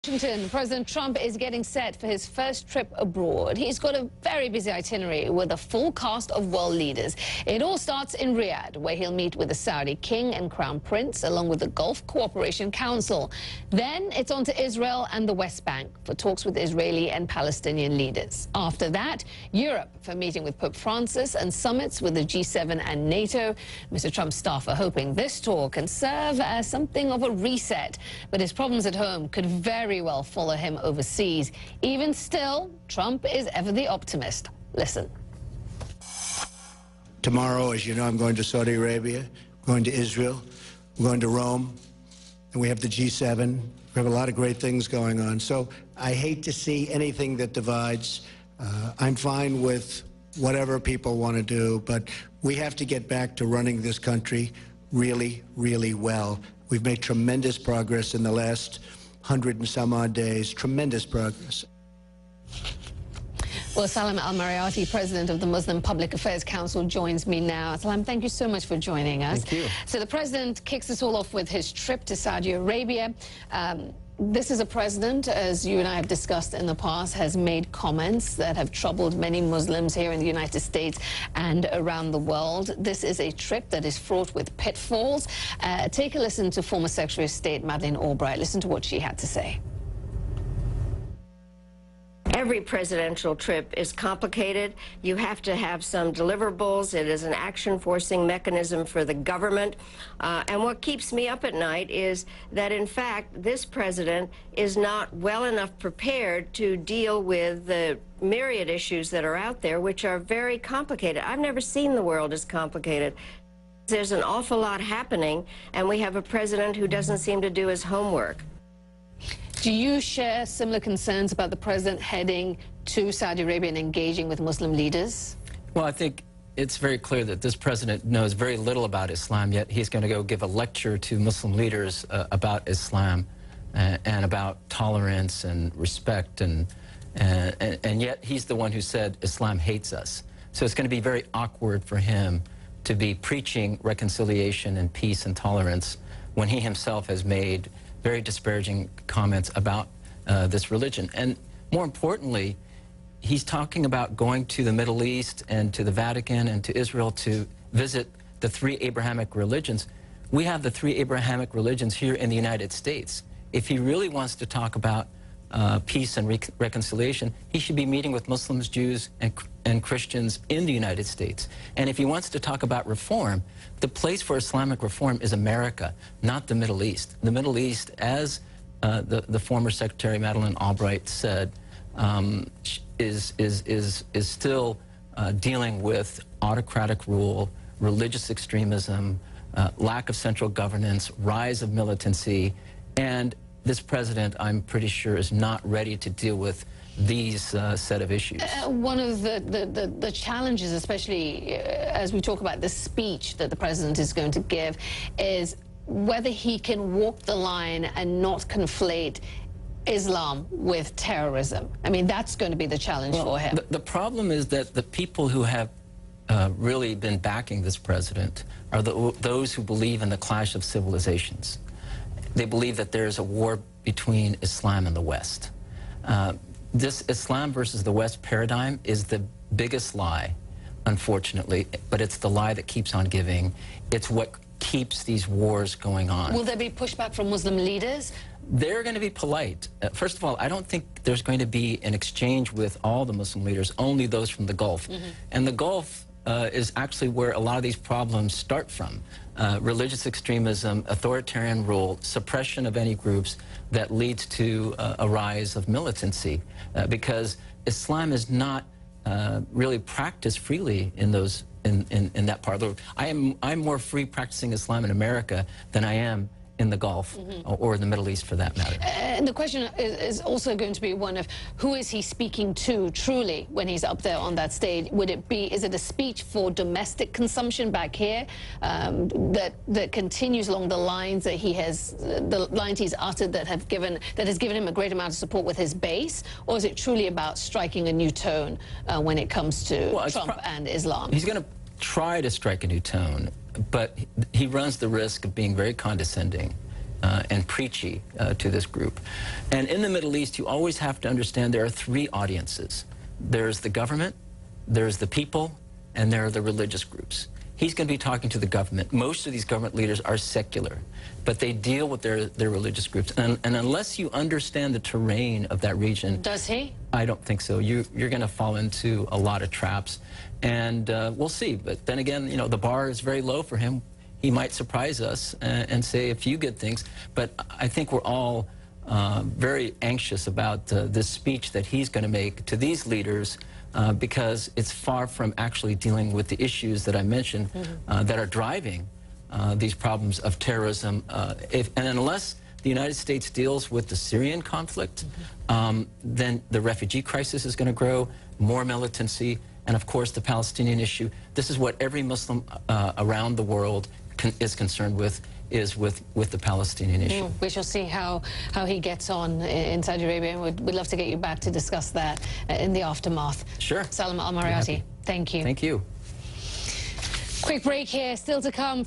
Washington, President Trump is getting set for his first trip abroad. He's got a very busy itinerary with a full cast of world leaders. It all starts in Riyadh, where he'll meet with the Saudi king and crown prince, along with the Gulf Cooperation Council. Then it's on to Israel and the West Bank for talks with Israeli and Palestinian leaders. After that, Europe for meeting with Pope Francis and summits with the G7 and NATO. Mr. Trump's staff are hoping this tour can serve as something of a reset, but his problems at home could very well follow him overseas. Even still, Trump is ever the optimist. Listen. Tomorrow, as you know, I'm going to Saudi Arabia, going to Israel, I'm going to Rome, and we have the G7. We have a lot of great things going on. So I hate to see anything that divides. I'm fine with whatever people want to do, but we have to get back to running this country really, really well. We've made tremendous progress in the last 100 and some odd days, tremendous progress. Well, Salam Al-Marayati, president of the Muslim Public Affairs Council, joins me now. Salam, thank you so much for joining us. Thank you. So the president kicks this all off with his trip to Saudi Arabia. This is a president, as you and I have discussed in the past, has made comments that have troubled many Muslims here in the United States and around the world. This is a trip that is fraught with pitfalls. Take a listen to former Secretary of State Madeleine Albright. Listen to what she had to say. Every presidential trip is complicated. You have to have some deliverables. It is an action-forcing mechanism for the government. And what keeps me up at night is that, in fact, this president is not well enough prepared to deal with the myriad issues that are out there, which are very complicated. I've never seen the world as complicated. There's an awful lot happening, and we have a president who doesn't seem to do his homework. Do you share similar concerns about the president heading to Saudi Arabia and engaging with Muslim leaders? Well, I think it's very clear that this president knows very little about Islam, yet he's going to go give a lecture to Muslim leaders about Islam and about tolerance and respect, and yet he's the one who said Islam hates us. So it's going to be very awkward for him to be preaching reconciliation and peace and tolerance when he himself has made very disparaging comments about this religion. And more importantly, he's talking about going to the Middle East and to the Vatican and to Israel to visit the three Abrahamic religions. We have the three Abrahamic religions here in the United States. If he really wants to talk about peace and reconciliation, he should be meeting with Muslims, Jews, and Christians in the United States. And if he wants to talk about reform, the place for Islamic reform is America, not the Middle East. The Middle East, as the former Secretary Madeleine Albright said, is still dealing with autocratic rule, religious extremism, lack of central governance, rise of militancy, and this president, I'm pretty sure, is not ready to deal with these set of issues. One of the challenges, especially as we talk about the speech that the president is going to give, is whether he can walk the line and not conflate Islam with terrorism. I mean, that's going to be the challenge for him. The problem is that the people who have really been backing this president are those who believe in the clash of civilizations. They believe that there's a war between Islam and the West. This Islam versus the West paradigm is the biggest lie, unfortunately, but it's the lie that keeps on giving. It's what keeps these wars going on. Will there be pushback from Muslim leaders? They're going to be polite. First of all, I don't think there's going to be an exchange with all the Muslim leaders, only those from the Gulf. And the Gulf is actually where a lot of these problems start from. Religious extremism, authoritarian rule, suppression of any groups that leads to a rise of militancy, because Islam is not really practiced freely in those in that part of the world. I'm more free practicing Islam in America than I am in the Gulf or in the Middle East, for that matter. And the question is also going to be one of who is he speaking to truly when he's up there on that stage? Is it a speech for domestic consumption back here that continues along the lines that the lines he's uttered that has given him a great amount of support with his base, or is it truly about striking a new tone when it comes to Trump and Islam? He's going to try to strike a new tone, but he runs the risk of being very condescending and preachy to this group. And in the Middle East, you always have to understand there are three audiences. There's the government, there's the people, and there are the religious groups. He's going to be talking to the government. Most of these government leaders are secular, but they deal with their religious groups. And unless you understand the terrain of that region... Does he? I don't think so. You're going to fall into a lot of traps. And we'll see. But then again, you know, the bar is very low for him. He might surprise us and say a few good things. But I think we're all very anxious about this speech that he's going to make to these leaders, because it's far from actually dealing with the issues that I mentioned that are driving these problems of terrorism. And unless the United States deals with the Syrian conflict, then the refugee crisis is going to grow, more militancy, and of course the Palestinian issue. This is what every Muslim around the world is concerned with, is with the Palestinian issue. We shall see how he gets on in Saudi Arabia, and we'd love to get you back to discuss that in the aftermath. Sure. Salam Al-Marayati, thank you. Thank you. Quick break here, still to come.